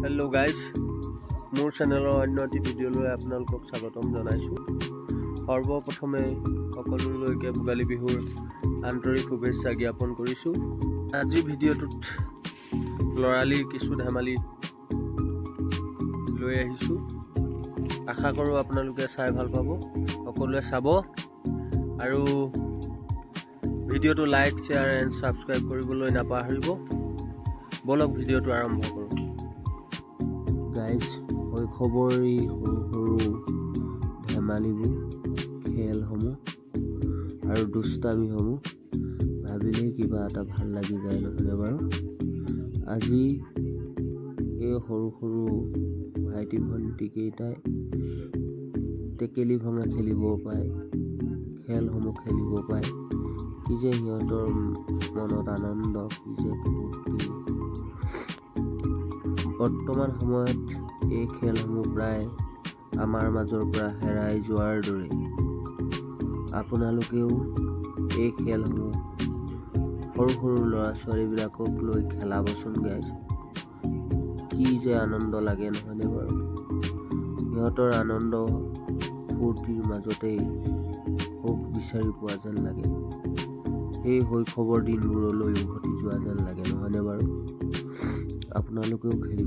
Hello' guys, মোৰ চেনেলৰ অন্য এটি ভিডিঅ'লৈ আপোনালোকক স্বাগতম জনাইছোঁ। সৰ্বপ্ৰথমে সকলোলৈকে ভোগালী বিহুৰ আন্তৰিক শুভেচ্ছা জ্ঞাপন কৰিছোঁ। আজিৰ ভিডিঅ'টোত ল'ৰালিৰ কিছু ধেমালি লৈ আহিছোঁ। আশা কৰোঁ আপোনালোকে চাই ভাল পাব। সকলোৱে চাব আৰু ভিডিঅ'টো লাইক, শ্বেয়াৰ এণ্ড ছাবস্ক্ৰাইব কৰিবলৈ নাপাহৰিব। বলক ভিডিঅ'টো আৰম্ভ কৰোঁ। গাইজ, শৈশৱৰ এই সৰু সৰু ধেমালিবোৰ, খেলসমূহ আৰু দুষ্টামিসমূহ ভাবিলেই কিবা এটা ভাল লাগি যায়, নহয়নে বাৰু? আজি এই সৰু সৰু ভাইটি ভণ্টিকেইটাই টেকেলি ভঙা খেলিব পায়, খেলসমূহ খেলিব পায়। কি যে সিহঁতৰ মনত আনন্দ, কি যে ফূৰ্তি। বৰ্তমান সময়ত এই খেলসমূহ প্ৰায় আমাৰ মাজৰ পৰা হেৰাই যোৱাৰ দৰে। আপোনালোকেও এই খেলসমূহ সৰু সৰু ল'ৰা ছোৱালীবিলাকক লৈ খেলাবচোন গাইজ। কি যে আনন্দ লাগে, নহয়নে বাৰু? সিহঁতৰ আনন্দ ফূৰ্তিৰ মাজতেই সুখ বিচাৰি পোৱা যেন লাগে। সেই শৈশৱৰ দিনবোৰলৈ উভতি যোৱা যেন লাগে, নহয়নে বাৰু? আপোনালোকেও খেলিব।